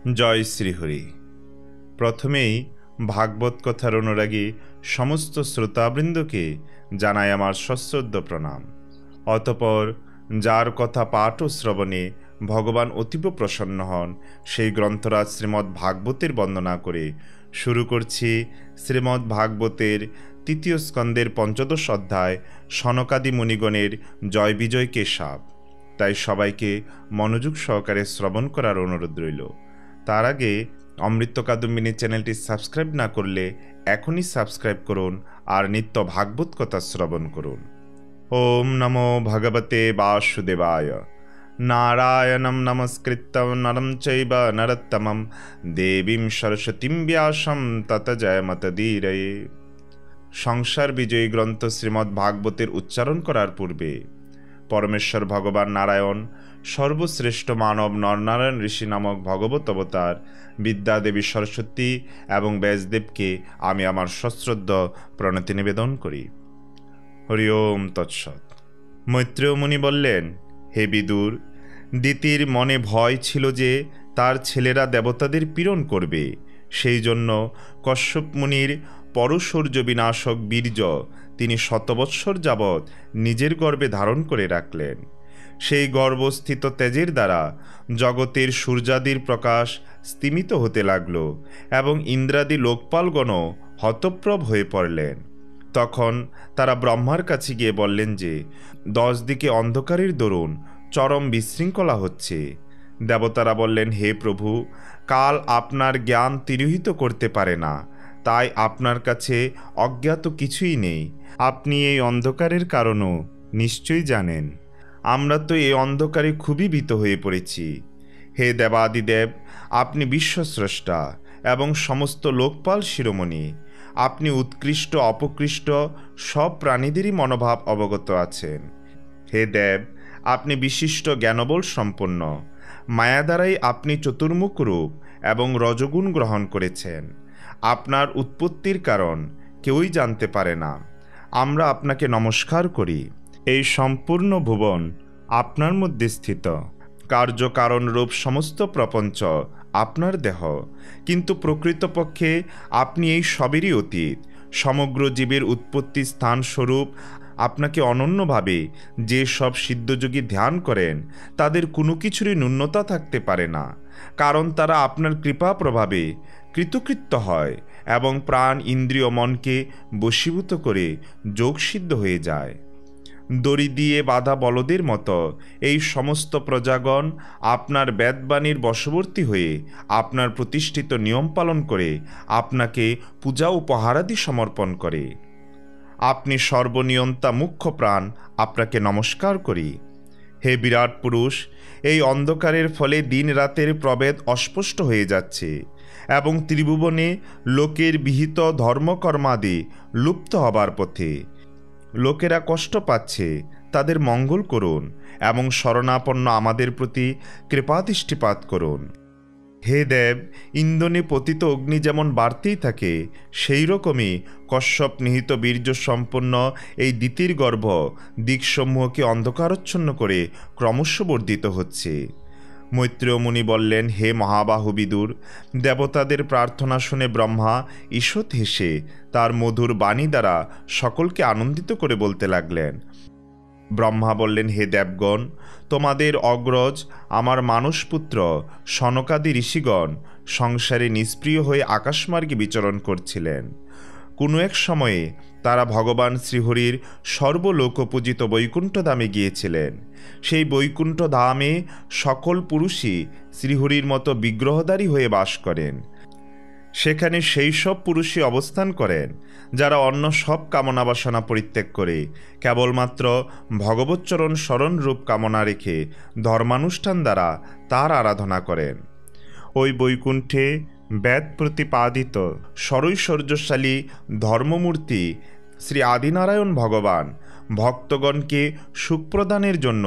জয় শ্রীহরি। প্রথমেই ভাগবত কথার অনুরাগী সমস্ত শ্রোতাবৃন্দকে জানাই আমার সশ্রদ্ধ প্রণাম। অতপর যার কথা পাঠ ও শ্রবণে ভগবান অতীব প্রসন্ন হন, সেই গ্রন্থরাজ শ্রীমদ্ ভাগবতের বন্দনা করে শুরু করছি শ্রীমদ্ ভাগবতের তৃতীয় স্কন্দের ৫ম অধ্যায় সনকাদি মুনিগণের জয় বিজয় কেশব। তাই সবাইকে মনোযোগ সহকারে শ্রবণ করার অনুরোধ রইল। তার আগে অমৃত কাদম্বিনী চ্যানেলটি সাবস্ক্রাইব না করলে এখনই সাবস্ক্রাইব করুন আর নিত্য ভাগবত কথা শ্রবণ করুন। ওম নমো ভগবতে বাসুদেবায়। নারায়ণং নমস্কৃত্যং নরং চৈব নরোত্তমং দেবীং সরস্বতীং ব্যাসং ততো জয়মুদীরয়ে। সংসার বিজয়ী গ্রন্থ শ্রীমদ্ ভাগবতের উচ্চারণ করার পূর্বে পরমেশ্বর ভগবান নারায়ণ সর্বশ্রেষ্ঠ মানব নরনারায়ণ ঋষি নামক ভগবত অবতার বিদ্যাদেবী সরস্বতী এবং ব্যাসদেবকে আমি আমার সশ্রদ্ধ প্রণতি নিবেদন করি। হরি ওম তৎসৎ। মৈত্রেয় মুনি বললেন, হে বিদুর, দিতির মনে ভয় ছিল যে তার ছেলেরা দেবতাদের পীড়ন করবে। সেই জন্য কশ্যপ মুনির পরশৌর্য বিনাশক বীর্য তিনি ১০০ বৎসর যাবৎ নিজের গর্ভে ধারণ করে রাখলেন। সেই গর্ভস্থিত তেজের দ্বারা জগতের সূর্যাদির প্রকাশ স্তিমিত হতে লাগল এবং ইন্দ্রাদি লোকপালগণও হতপ্রভ হয়ে পড়লেন। তখন তারা ব্রহ্মার কাছে গিয়ে বললেন যে 10 দিকে অন্ধকারের দরুন চরম বিশৃঙ্খলা হচ্ছে। দেবতারা বললেন, হে প্রভু, কাল আপনার জ্ঞান তিরোহিত করতে পারে না, তাই আপনার কাছে অজ্ঞাত কিছুই নেই। আপনি এই অন্ধকারের কারণও নিশ্চয়ই জানেন। আমরা তো এই অন্ধকারে খুবই ভীত হয়ে পড়েছি। হে দেবাদিদেব, আপনি বিশ্বস্রষ্টা এবং সমস্ত লোকপাল শিরোমণি। আপনি উৎকৃষ্ট অপকৃষ্ট সব প্রাণীদেরই মনোভাব অবগত আছেন। হে দেব, আপনি বিশিষ্ট জ্ঞানবল সম্পন্ন। মায়া দ্বারাই আপনি চতুর্মুখ রূপ এবং রজগুণ গ্রহণ করেছেন। আপনার উৎপত্তির কারণ কেউই জানতে পারে না। আমরা আপনাকে নমস্কার করি। এই সম্পূর্ণ ভুবন আপনার মধ্যে স্থিত। কার্যকারণ রূপ সমস্ত প্রপঞ্চ আপনার দেহ, কিন্তু প্রকৃতপক্ষে আপনি এই সবেরই অতীত। সমগ্র জীবের উৎপত্তি স্থান স্বরূপ আপনাকে অনন্যভাবে যে সব সিদ্ধযোগী ধ্যান করেন তাদের কোনো কিছুরই ন্যূনতা থাকতে পারে না, কারণ তারা আপনার কৃপা প্রভাবে কৃতকৃত্য হয় এবং প্রাণ ইন্দ্রিয় মনকে বশীভূত করে যোগসিদ্ধ হয়ে যায়। দড়ি দিয়ে বাঁধা বলদের মতো এই সমস্ত প্রজাগণ আপনার বেদবাণীর বশবর্তী হয়ে আপনার প্রতিষ্ঠিত নিয়ম পালন করে আপনাকে পূজা উপহারাদি সমর্পণ করে। আপনি সর্বনিয়ন্তা মুখ্য প্রাণ, আপনাকে নমস্কার করি। হে বিরাট পুরুষ, এই অন্ধকারের ফলে দিন রাতের প্রভেদ অস্পষ্ট হয়ে যাচ্ছে এবং ত্রিভুবনে লোকের বিহিত ধর্মকর্মাদি লুপ্ত হবার পথে। লোকেরা কষ্ট পাচ্ছে, তাদের মঙ্গল করুন এবং শরণাপন্ন আমাদের প্রতি কৃপাদৃষ্টিপাত করুন। হে দেব, ইন্ধনে পতিত অগ্নি যেমন বাড়তেই থাকে, সেই রকমই কশ্যপ নিহিত বীর্য সম্পন্ন এই দিতির গর্ভ দিকসমূহকে অন্ধকারচ্ছন্ন করে ক্রমশ বর্ধিত হচ্ছে। মৈত্রেয় মুনি বললেন, হে মহাবাহু বিদুর, দেবতাদের প্রার্থনা শুনে ব্রহ্মা ঈষৎ হেসে তার মধুর বাণী দ্বারা সকলকে আনন্দিত করে বলতে লাগলেন। ব্রহ্মা বললেন, হে দেবগণ, তোমাদের অগ্রজ আমার মানসপুত্র সনকাদি ঋষিগণ সংসারে নিষ্প্রিয় হয়ে আকাশমার্গে বিচরণ করছিলেন। কোনো এক সময়ে তারা ভগবান শ্রীহরির সর্বলোকপূজিত বৈকুণ্ঠ ধামে গিয়েছিলেন। সেই বৈকুণ্ঠ ধামে সকল পুরুষই শ্রীহরির মতো বিগ্রহধারী হয়ে বাস করেন। সেখানে সেই সব পুরুষই অবস্থান করেন যারা অন্য সব কামনা বাসনা পরিত্যাগ করে কেবলমাত্র ভগবচ্চরণ স্মরণরূপ কামনা রেখে ধর্মানুষ্ঠান দ্বারা তার আরাধনা করেন। ওই বৈকুণ্ঠে বেদ প্রতিপাদিত সরৈশ্বর্যশালী ধর্মমূর্তি শ্রী আদিনারায়ণ ভগবান ভক্তগণকে সুখ প্রদানের জন্য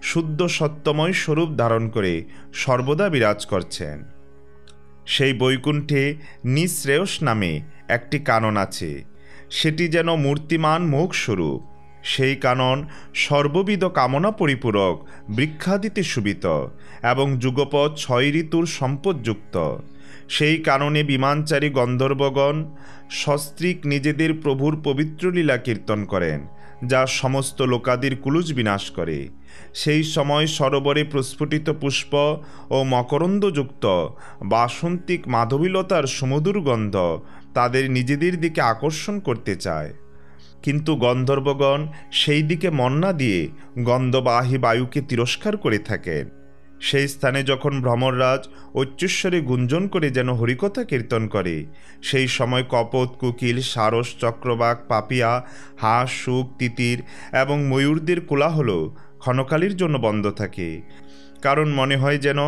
শুদ্ধ সত্যময় স্বরূপ ধারণ করে সর্বদা বিরাজ করছেন। সেই বৈকুণ্ঠে নিঃশ্রেয়স নামে একটি কানন আছে। সেটি যেন মূর্তিমান মোক্ষস্বরূপ। সেই কানন সর্ববিধ কামনা পরিপূরক, বৃক্ষাদিতে শোভিত এবং যুগপৎ 6 ঋতুর সম্পদযুক্ত। সেই কাননে বিমানচারী গন্ধর্বগণ সস্ত্রীক নিজেদের প্রভুর পবিত্র লীলা কীর্তন করেন, যা সমস্ত লোকাদির কুলুজ বিনাশ করে। সেই সময় সরোবরে প্রস্ফুটিত পুষ্প ও মকরন্দযুক্ত বাসন্তিক মাধবীলতার সুমধুর গন্ধ তাদের নিজেদের দিকে আকর্ষণ করতে চায়, কিন্তু গন্ধর্বগণ সেই দিকে মন না দিয়ে গন্ধবাহী বায়ুকে তিরস্কার করে থাকেন। সেই স্থানে যখন ভ্রমররাজ উচ্চস্বরে গুঞ্জন করে যেন হরিকথা কীর্তন করে, সেই সময় কপোত, কুকিল, সারস, চক্রবাক, পাপিয়া, হাঁস, শুক, তিতির এবং ময়ূরদের কোলাহল ক্ষণকালের জন্য বন্ধ থাকে, কারণ মনে হয় যেন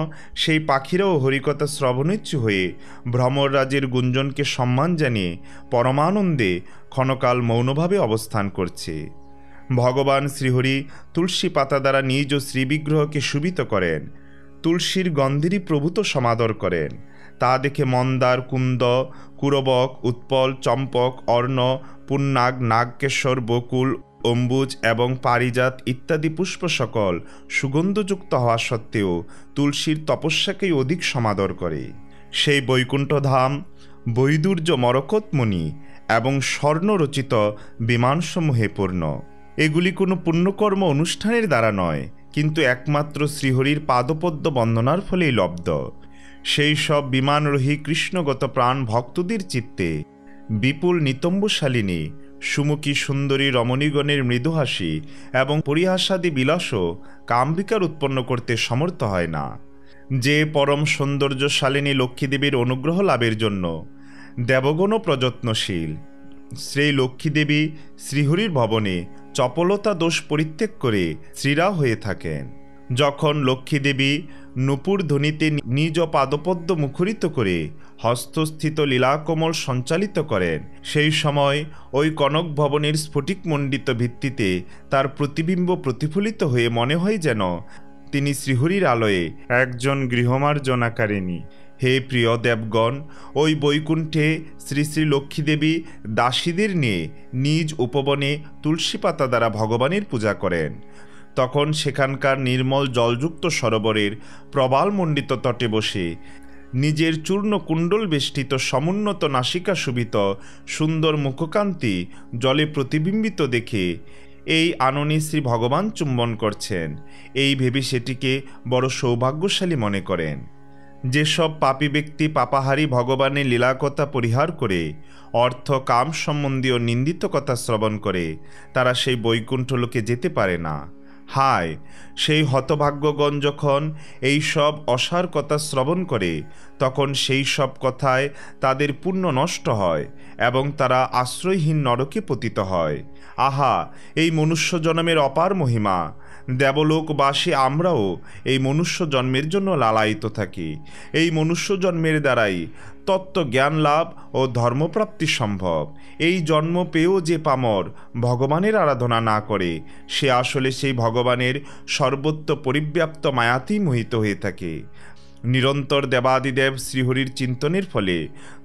সেই পাখিরাও হরিকথা শ্রবণেচ্ছু হয়ে ভ্রমররাজের গুঞ্জনকে সম্মান জানিয়ে পরমানন্দে ক্ষণকাল মৌনভাবে অবস্থান করছে। ভগবান শ্রীহরি তুলসী পাতা দ্বারা নিজ শ্রীবিগ্রহকে শোভিত করেন, তুলসীর গন্ধেরই প্রভূত সমাদর করেন। তা দেখে মন্দার, কুন্দ, কুরবক, উৎপল, চম্পক, অর্ণ, পুন্নাগ, নাগকেশ্বর, বকুল, অম্বুজ এবং পারিজাত ইত্যাদি পুষ্প সকল সুগন্ধযুক্ত হওয়া সত্ত্বেও তুলসীর তপস্যাকেই অধিক সমাদর করে। সেই বৈকুণ্ঠধাম বৈদুর্য, মরকতমণি এবং স্বর্ণরচিত বিমানসমূহে পূর্ণ। এগুলি কোনো পুণ্যকর্ম অনুষ্ঠানের দ্বারা নয়, কিন্তু একমাত্র শ্রীহরির পাদপদ্ম বন্দনার ফলেই লব্ধ। সেই সব বিমানরোহী কৃষ্ণগত প্রাণ ভক্তদের চিত্তে বিপুল নিতম্বশালিনী, সুমুখী সুন্দরী রমণীগণের মৃদুহাসি এবং পরিহাসাদি বিলাসও কামবিকার উৎপন্ন করতে সমর্থ হয় না। যে পরম সৌন্দর্যশালিনী লক্ষ্মীদেবীর অনুগ্রহ লাভের জন্য দেবগণও প্রযত্নশীল, সেই লক্ষ্মীদেবী শ্রীহরির ভবনে চপলতা দোষ পরিত্যাগ করে শ্রীরা হয়ে থাকেন। যখন লক্ষ্মীদেবী নূপুর ধ্বনিতে নিজ পাদপদ্ম মুখরিত করে হস্তস্থিত লীলাকমল সঞ্চালিত করেন, সেই সময় ওই কনক ভবনের স্ফটিকমণ্ডিত ভিত্তিতে তার প্রতিবিম্ব প্রতিফলিত হয়ে মনে হয় যেন তিনি শ্রীহরির আলয়ে একজন গৃহমার্জনাকারিণী। হে প্রিয় দেবগণ, ওই বৈকুণ্ঠে শ্রী শ্রী লক্ষ্মীদেবী দাসীদের নিয়ে নিজ উপবনে তুলসী পাতা দ্বারা ভগবানের পূজা করেন। তখন সেখানকার নির্মল জলযুক্ত সরোবরের প্রবালমণ্ডিত তটে বসে নিজের চূর্ণ কুণ্ডল বেষ্টিত সমুন্নত নাসিকা শোভিত সুন্দর মুখকান্তি জলে প্রতিবিম্বিত দেখে এই আননে শ্রী ভগবান চুম্বন করছেন, এই ভেবে সেটিকে বড় সৌভাগ্যশালী মনে করেন। যেসব পাপী ব্যক্তি পাপাহারী ভগবানের লীলাকথা পরিহার করে অর্থ কাম সম্বন্ধীয় নিন্দিত কথা শ্রবণ করে, তারা সেই বৈকুণ্ঠ লোকে যেতে পারে না। হায়, সেই হতভাগ্যগণ যখন এই সব অসার কথা শ্রবণ করে, তখন সেই সব কথায় তাদের পুণ্য নষ্ট হয় এবং তারা আশ্রয়হীন নরকে পতিত হয়। আহা, এই মনুষ্য জন্মের অপার মহিমা! দেবলোকবাসী আমরাও এই মনুষ্য জন্মের জন্য লালায়িত থাকি। এই মনুষ্য জন্মের দ্বারাই তত্ত্ব জ্ঞান লাভ ও ধর্মপ্রাপ্তি সম্ভব। এই জন্ম পেয়েও যে পামর ভগবানের আরাধনা না করে, সে আসলে সেই ভগবানের সর্বত্র পরিব্যাপ্ত মায়াতেই মোহিত হয়ে থাকে। নিরন্তর দেবাদিদেব শ্রীহরির চিন্তনের ফলে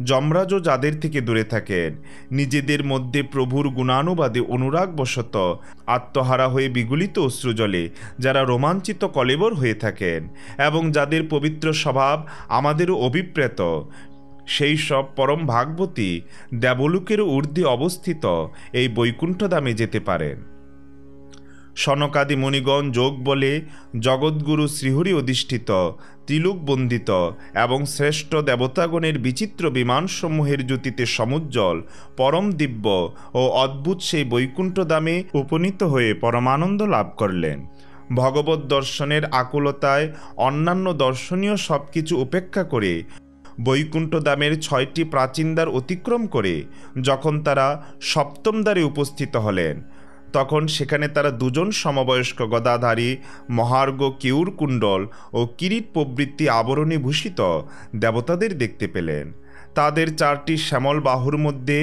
যমরাজও যাদের থেকে দূরে থাকেন, নিজেদের মধ্যে প্রভুর গুণানুবাদে অনুরাগবশত আত্মহারা হয়ে বিগলিত অশ্রুজলে যারা রোমাঞ্চিত কলেবর হয়ে থাকেন এবং যাদের পবিত্র স্বভাব আমাদেরও অভিপ্রেত, সেই সব পরম ভাগবতী দেবলোকের ঊর্ধ্বে অবস্থিত এই বৈকুণ্ঠধামে যেতে পারেন। সনকাদি মুনিগণ যোগ বলে জগৎগুরু শ্রীহরি অধিষ্ঠিত, ত্রিলোক বন্দিত এবং শ্রেষ্ঠ দেবতাগণের বিচিত্র বিমানসমূহের জ্যোতিতে সমুজ্জ্বল পরম দিব্য ও অদ্ভুত সেই বৈকুণ্ঠধামে উপনীত হয়ে পরমানন্দ লাভ করলেন। ভগবত দর্শনের আকুলতায় অন্যান্য দর্শনীয় সব কিছু উপেক্ষা করে বৈকুণ্ঠধামের 6টি প্রাচীন দ্বার অতিক্রম করে যখন তারা সপ্তম দ্বারে উপস্থিত হলেন, তখন সেখানে তারা দুজন সমবয়স্ক গদাধারী মহার্ঘ কেউর কুণ্ডল ও কিরীট প্রভৃতি আবরণে ভূষিত দেবতাদের দেখতে পেলেন। তাদের 4টি শ্যামল বাহুর মধ্যে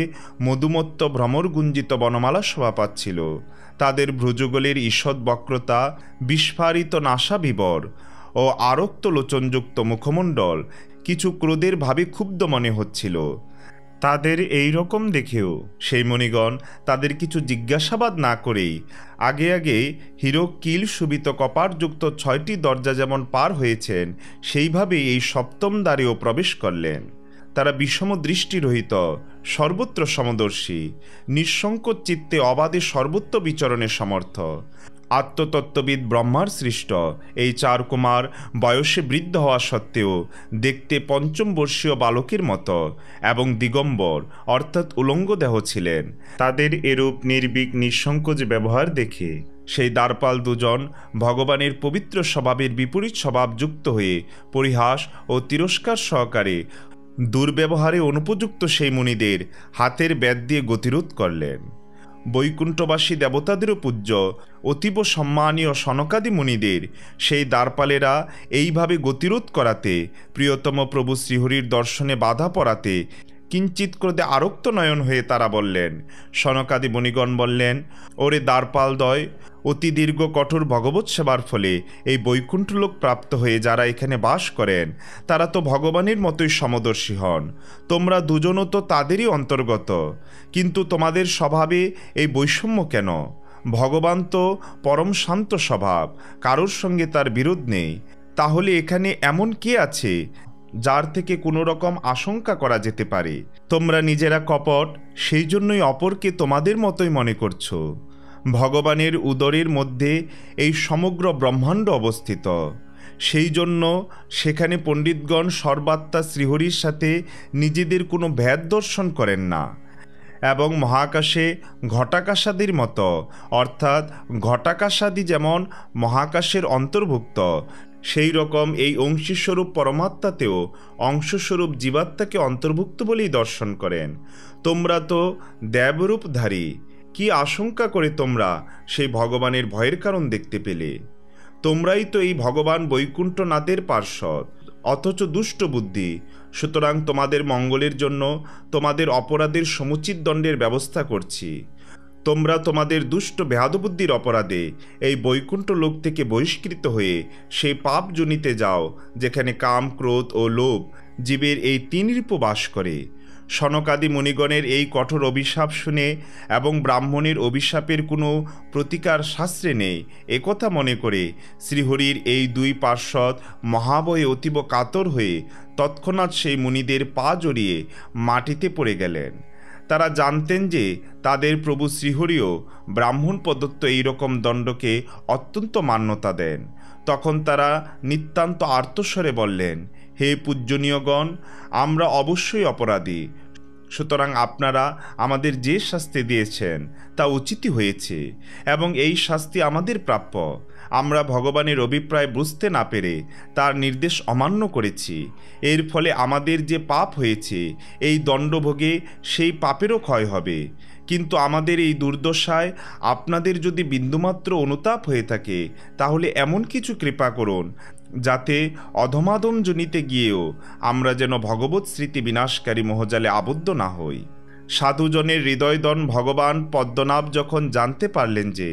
মধুমত্ত ভ্রমরগুঞ্জিত বনমালা শোভা পাচ্ছিল। তাদের ভ্রুযুগলের ঈষৎ বক্রতা, বিস্ফারিত নাসাবিবর ও আরক্ত লোচনযুক্ত মুখমণ্ডল কিছু ক্রোধের ভাবে ক্ষুব্ধ মনে হচ্ছিল। তাদের এই রকম দেখেও সেই মণিগণ তাদের কিছু জিজ্ঞাসাবাদ না করেই আগে আগে হীরক কিল শোভিত কপাটযুক্ত 6টি দরজা যেমন পার হয়েছেন, সেইভাবেই এই 7ম দ্বারেও প্রবেশ করলেন। তারা বিষম দৃষ্টিরহিত, সর্বত্র সমদর্শী, নিঃসংকোচ চিত্তে অবাধে সর্বত্র বিচরণে সমর্থ। আত্মতত্ত্ববিদ ব্রহ্মার সৃষ্ট এই 4 কুমার বয়সে বৃদ্ধ হওয়া সত্ত্বেও দেখতে 5ম বর্ষীয় বালকের মতো এবং দিগম্বর অর্থাৎ উলঙ্গ দেহ ছিলেন। তাদের এরূপ নির্ভীক নিঃসংকোচ ব্যবহার দেখে সেই দ্বারপাল দুজন ভগবানের পবিত্র স্বভাবের বিপরীত স্বভাব যুক্ত হয়ে পরিহাস ও তিরস্কার সহকারে দুর্ব্যবহারে অনুপযুক্ত সেই মুনিদের হাতের বেদ দিয়ে গতিরোধ করলেন। বৈকুণ্ঠবাসী দেবতাদেরও পূজ্য অতীব সম্মানীয় সনকাদি মুনিদের সেই দ্বারপালেরা এইভাবে গতিরোধ করাতে, প্রিয়তম প্রভু শ্রীহরির দর্শনে বাধা পড়াতে কিঞ্চিত ক্রোধে আরক্ত নয়ন হয়ে তারা বললেন, সনকাদি মুনিগণ বললেন, ওরে দ্বারপালদ্বয়, অতি দীর্ঘ কঠোর ভগবৎ সেবার ফলে এই বৈকুণ্ঠলোক প্রাপ্ত হয়ে যারা এখানে বাস করেন তারা তো ভগবানের মতোই সমদর্শী হন। তোমরা দুজনও তো তাদেরই অন্তর্গত, কিন্তু তোমাদের স্বভাবে এই বৈষম্য কেন? ভগবান তো পরম শান্ত স্বভাব, কারোর সঙ্গে তার বিরোধ নেই। তাহলে এখানে এমন কে আছে যার থেকে কোনো রকম আশঙ্কা করা যেতে পারে? তোমরা নিজেরা কপট, সেই জন্যই অপরকে তোমাদের মতোই মনে করছো। ভগবানের উদরের মধ্যে এই সমগ্র ব্রহ্মাণ্ড অবস্থিত, সেই জন্য সেখানে পণ্ডিতগণ সর্বাত্মা শ্রীহরির সাথে নিজেদের কোনো ভেদ দর্শন করেন না। এবং মহাকাশে ঘটাকাশাদির মতো, অর্থাৎ ঘটাকাশাদি যেমন মহাকাশের অন্তর্ভুক্ত, সেই রকম এই অংশীস্বরূপ পরমাত্মাতেও অংশস্বরূপ জীবাত্মাকে অন্তর্ভুক্ত বলেই দর্শন করেন। তোমরা তো দেবরূপধারী, কি আশঙ্কা করে তোমরা সেই ভগবানের ভয়ের কারণ দেখতে পেলে? তোমরাই তো এই ভগবান বৈকুণ্ঠনাথের পার্ষদ, অথচ দুষ্ট বুদ্ধি। সুতরাং তোমাদের মঙ্গলের জন্য তোমাদের অপরাধের সমুচিত দণ্ডের ব্যবস্থা করছি। তোমরা তোমাদের দুষ্ট বেহাদবুদ্ধির অপরাধে এই বৈকুণ্ঠ লোক থেকে বহিষ্কৃত হয়ে সেই পাপ জনিতে যাও, যেখানে কাম, ক্রোধ ও লোভ জীবের এই 3 রিপু বাস করে। সনকাদি মুনিগণের এই কঠোর অভিশাপ শুনে এবং ব্রাহ্মণের অভিশাপের কোনো প্রতিকার শাস্ত্রে নেই একথা মনে করে শ্রীহরির এই 2 পার্ষদ মহাভয়ে অতীব কাতর হয়ে তৎক্ষণাৎ সেই মুনিদের পা জড়িয়ে মাটিতে পড়ে গেলেন। তারা জানতেন যে তাদের প্রভু শ্রীহরিও ব্রাহ্মণ প্রদত্ত এইরকম দণ্ডকে অত্যন্ত মান্যতা দেন। তখন তারা নিতান্ত আর্তস্বরে বললেন, হে পূজ্যনীয়গণ, আমরা অবশ্যই অপরাধী, সুতরাং আপনারা আমাদের যে শাস্তি দিয়েছেন তা উচিতই হয়েছে এবং এই শাস্তি আমাদের প্রাপ্য। আমরা ভগবানের অভিপ্রায় বুঝতে না পেরে তার নির্দেশ অমান্য করেছি। এর ফলে আমাদের যে পাপ হয়েছে এই দণ্ডভোগে সেই পাপেরও ক্ষয় হবে। কিন্তু আমাদের এই দুর্দশায় আপনাদের যদি বিন্দুমাত্র অনুতাপ হয়ে থাকে তাহলে এমন কিছু কৃপা করুন যাতে অধমাদম জনিতে গিয়েও আমরা যেন ভগবৎ স্মৃতি বিনাশকারী মোহজালে আবদ্ধ না হই। সাধুজনের হৃদয়দন ভগবান পদ্মনাভ যখন জানতে পারলেন যে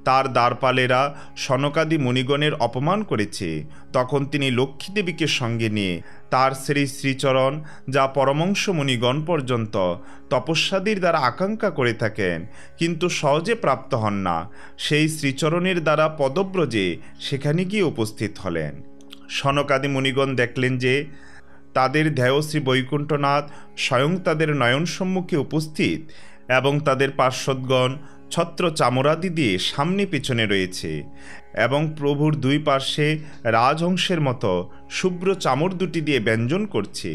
তার দ্বারপালেরা সনকাদি মুনিগণের অপমান করেছে, তখন তিনি লক্ষ্মীদেবীকে সঙ্গে নিয়ে তার শ্রীচরণ, যা পরমংশ মুনিগণ পর্যন্ত তপস্যাদির দ্বারা আকাঙ্ক্ষা করে থাকেন কিন্তু সহজে প্রাপ্ত হন না, সেই শ্রীচরণের দ্বারা পদব্রজে সেখানে গিয়ে উপস্থিত হলেন। সনকাদি মুনিগণ দেখলেন যে তাদের ধ্যায় শ্রী বৈকুণ্ঠনাথ স্বয়ং তাদের নয়ন সম্মুখে উপস্থিত এবং তাদের পার্শ্বদগণ ছত্র চামরাদি দিয়ে সামনে পিছনে রয়েছে এবং প্রভুর 2 পার্শ্বে রাজহংসের মতো শুভ্র চামর দুটি দিয়ে ব্যঞ্জন করছে।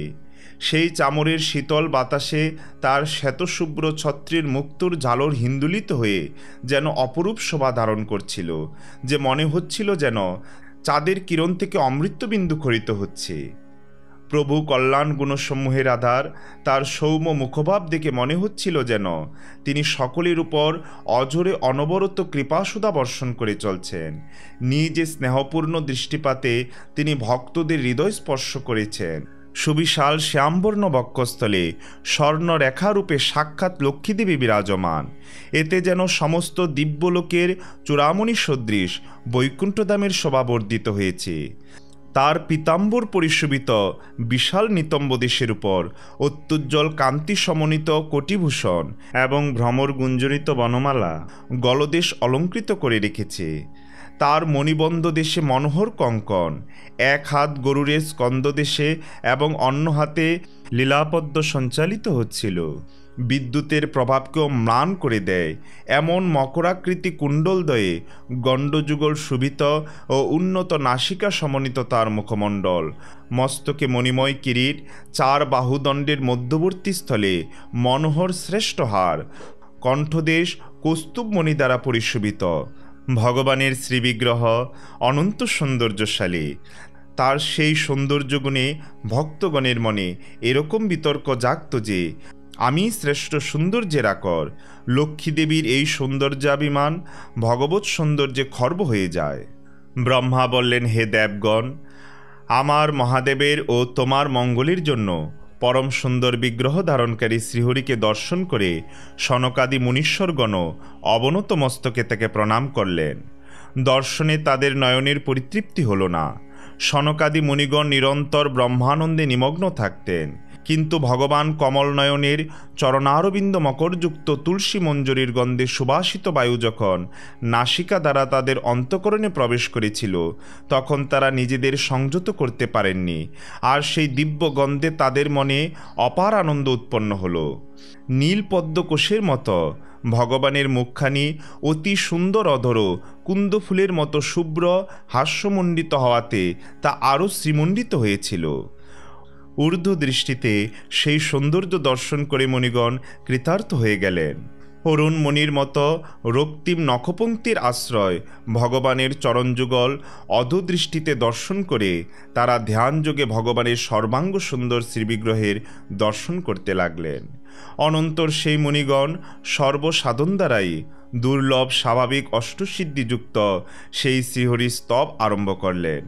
সেই চামরের শীতল বাতাসে তার শ্বেতশুভ্র ছত্রের মুক্তোর ঝালর হিন্দুলিত হয়ে যেন অপরূপ শোভা ধারণ করছিল, যে মনে হচ্ছিল যেন চাঁদের কিরণ থেকে অমৃতবিন্দু খরিত হচ্ছে। প্রভু কল্যাণ গুণসমূহের আধার তার সৌম্য মুখভাব দেখে মনে হচ্ছিল যেন তিনি সকলের উপর অঝরে অনবরত কৃপাসুধা বর্ষণ করে চলছেন। নিজে স্নেহপূর্ণ দৃষ্টিপাতে তিনি ভক্তদের হৃদয় স্পর্শ করেছেন। সুবিশাল শ্যামবর্ণ বক্ষস্থলে স্বর্ণরেখারূপে সাক্ষাৎ লক্ষ্মীদেবী বিরাজমান। এতে যেন সমস্ত দিব্যলোকের চূড়ামণি সদৃশ বৈকুণ্ঠধামের শোভা বর্ধিত হয়েছে। তার পীতাম্বর পরিশোভিত বিশাল নিতম্ব দেশের উপর অত্যুজ্জ্বল কান্তি সমন্বিত কোটিভূষণ এবং ভ্রমর গুঞ্জরিত বনমালা গলদেশ অলঙ্কৃত করে রেখেছে। তার মণিবন্ধ দেশে মনোহর কঙ্কন, এক হাত গরুরের স্কন্দদেশে এবং অন্য হাতে লীলাপদ্ম সঞ্চালিত হচ্ছিল। বিদ্যুতের প্রভাবকেও ম্লান করে দেয় এমন মকরাকৃতি কুণ্ডলদ্বয়ে গণ্ডযুগল শোভিত ও উন্নত নাসিকা সমন্বিত তার মুখমণ্ডল, মস্তকে মণিময় কিরীট, চার বাহুদণ্ডের মধ্যবর্তী স্থলে মনোহর শ্রেষ্ঠ হার, কণ্ঠদেশ কৌস্তুভমণি দ্বারা পরিশোভিত। ভগবানের শ্রীবিগ্রহ অনন্ত সৌন্দর্যশালী। তার সেই সৌন্দর্যগুণে ভক্তগণের মনে এরকম বিতর্ক জাগত যে আমি শ্রেষ্ঠ সৌন্দর্যের আকর। লক্ষ্মীদেবীর এই সৌন্দর্যাভিমান ভগবৎ সৌন্দর্যে খর্ব হয়ে যায়। ব্রহ্মা বললেন, হে দেবগণ, আমার মহাদেবের ও তোমার মঙ্গলের জন্য পরম সুন্দর বিগ্রহ ধারণকারী শ্রীহরিকে দর্শন করে সনকাদি মুনীশ্বরগণ অবনত মস্তকে তাকে প্রণাম করলেন। দর্শনে তাদের নয়নের পরিতৃপ্তি হল না। সনকাদি মুনিগণ নিরন্তর ব্রহ্মানন্দে নিমগ্ন থাকতেন, কিন্তু ভগবান কমল নয়নের চরণারবিন্দ মকরযুক্ত তুলসী মঞ্জরির গন্ধে সুবাসিত বায়ু যখন নাসিকা দ্বারা তাদের অন্তঃকরণে প্রবেশ করেছিল, তখন তারা নিজেদের সংযত করতে পারেননি, আর সেই দিব্য গন্ধে তাদের মনে অপার আনন্দ উৎপন্ন হল। নীল পদ্মকোষের মতো ভগবানের মুখখানি অতি সুন্দর অধর কুন্দ ফুলের মতো শুভ্র হাস্যমণ্ডিত হওয়াতে তা আরও শ্রীমণ্ডিত হয়েছিল। ঊর্ধ্ব দৃষ্টিতে সেই সৌন্দর্য দর্শন করে মণিগণ কৃতার্থ হয়ে গেলেন। অরুণ মণির মতো রক্তিম নখপঙ্ক্তির আশ্রয় ভগবানের চরণযুগল অধোদৃষ্টিতে দর্শন করে তারা ধ্যানযোগে ভগবানের সর্বাঙ্গ সুন্দর শ্রীবিগ্রহের দর্শন করতে লাগলেন। অনন্তর সেই মুনিগণ সর্বসাধন দ্বারাই দুর্লভ স্বাভাবিক অষ্টসিদ্ধিযুক্ত সেই শ্রীহরির স্তব আরম্ভ করলেন,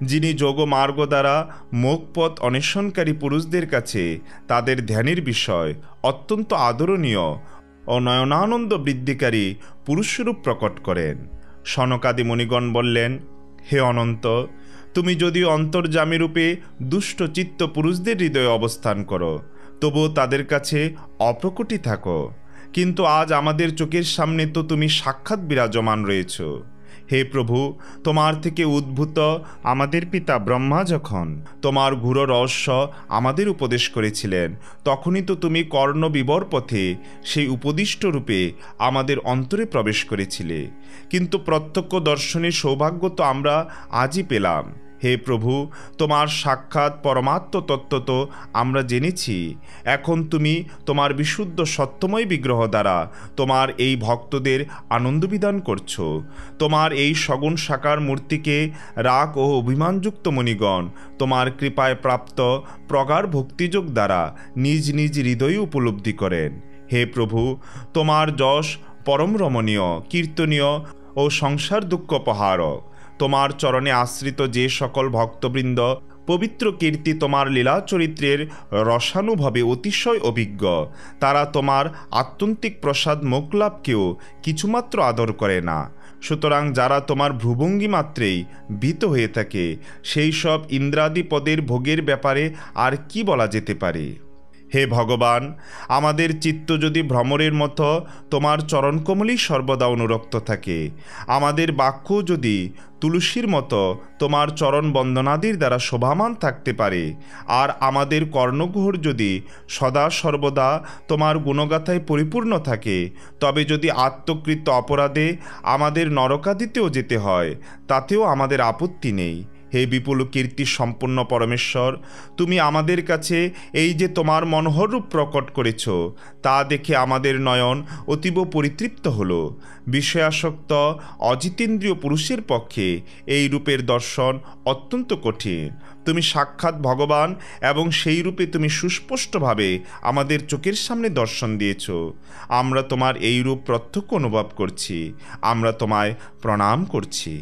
যিনি যোগমার্গ দ্বারা মোক্ষপথ অন্বেষণকারী পুরুষদের কাছে তাদের ধ্যানের বিষয় অত্যন্ত আদরণীয় ও নয়নানন্দ বৃদ্ধিকারী পুরুষস্বরূপ প্রকট করেন। সনকাদি মুনিগণ বললেন, হে অনন্ত, তুমি যদিও অন্তর্যামী রূপে দুষ্ট চিত্ত পুরুষদের হৃদয়ে অবস্থান করো, তবুও তাদের কাছে অপ্রকটই থাকো, কিন্তু আজ আমাদের চোখের সামনে তো তুমি সাক্ষাৎ বিরাজমান রয়েছ। হে প্রভু, তোমার থেকে উদ্ভূত আমাদের পিতা ব্রহ্মা যখন তোমার গূঢ় রহস্য আমাদের উপদেশ করেছিলেন, তখনই তো তুমি কর্ণবিবর পথে সেই উপদিষ্ট রূপে আমাদের অন্তরে প্রবেশ করেছিলে, কিন্তু প্রত্যক্ষ দর্শনের সৌভাগ্য তো আমরা আজই পেলাম। হে প্রভু, তোমার সাক্ষাৎ পরমাত্ম তত্ত্ব তো আমরা জেনেছি। এখন তুমি তোমার বিশুদ্ধ সত্যময় বিগ্রহ দ্বারা তোমার এই ভক্তদের আনন্দ বিধান করছো। তোমার এই সগুণ সাকার মূর্তিকে রাগ ও অভিমানযুক্ত মণিগণ তোমার কৃপায় প্রাপ্ত প্রগাঢ় ভক্তিযোগ দ্বারা নিজ নিজ হৃদয়ে উপলব্ধি করেন। হে প্রভু, তোমার যশ পরম রমণীয়, কীর্তনীয় ও সংসার দুঃখপহারক। তোমার চরণে আশ্রিত যে সকল ভক্তবৃন্দ পবিত্র কীর্তি তোমার লীলা চরিত্রের রসানুভবে অতিশয় অভিজ্ঞ, তারা তোমার আত্যন্তিক প্রসাদ মোক্ষলাভকেও কিছুমাত্র আদর করে না। সুতরাং যারা তোমার ভ্রুভঙ্গি মাত্রেই ভীত হয়ে থাকে, সেই সব ইন্দ্রাদি পদের ভোগের ব্যাপারে আর কি বলা যেতে পারে? হে ভগবান, আমাদের চিত্ত যদি ভ্রমরের মতো তোমার চরণকমলেই সর্বদা অনুরক্ত থাকে, আমাদের বাক্য যদি তুলসীর মতো তোমার চরণ বন্দনাদির দ্বারা শোভামান থাকতে পারে, আর আমাদের কর্ণগহ্বর যদি সদা সর্বদা তোমার গুণগাথায় পরিপূর্ণ থাকে, তবে যদি আত্মকৃত অপরাধে আমাদের নরকাদিতেও যেতে হয়, তাতেও আমাদের আপত্তি নেই। হে বিপুল কীর্তি সম্পন্ন পরমেশ্বর, তুমি আমাদের কাছে এই যে তোমার মনোহর রূপ প্রকট করেছ, তা দেখে আমাদের নয়ন অতীব পরিতৃপ্ত হল। বিষয়াসক্ত অজিতেন্দ্রীয় পুরুষের পক্ষে এই রূপের দর্শন অত্যন্ত কঠিন। তুমি সাক্ষাৎ ভগবান এবং সেই রূপে তুমি সুস্পষ্টভাবে আমাদের চোখের সামনে দর্শন দিয়েছ। আমরা তোমার এই রূপ প্রত্যক্ষ অনুভব করছি। আমরা তোমায় প্রণাম করছি।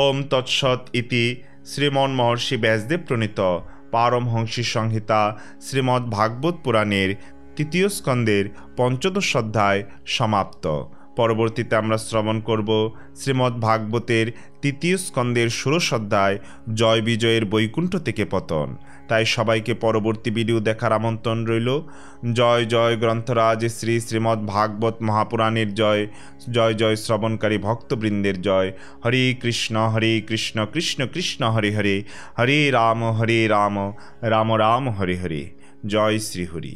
ওম তৎসৎ ইতি শ্রীমন মহর্ষি ব্যাসদেব প্রণীত পারমহংসী সংহিতা শ্রীমদ্ ভাগবত পুরাণের তৃতীয় স্কন্দের ৫ম অধ্যায় সমাপ্ত। পরবর্তীতে আমরা শ্রবণ করব শ্রীমদ্ ভাগবতের 3য় স্কন্দের 16 অধ্যায় জয় বিজয়ের বৈকুণ্ঠ থেকে পতন। তাই সবাইকে পরবর্তী ভিডিও দেখার আমন্ত্রণ রইল। জয় জয় গ্রন্থরাজ শ্রী শ্রীমদ্ ভাগবত মহাপুরাণের জয়, জয় জয় শ্রবণকারী ভক্তবৃন্দের জয়। হরে কৃষ্ণ কৃষ্ণ কৃষ্ণ হরে হরে, হরে রাম রাম রাম হরে হরে। জয় শ্রীহরি।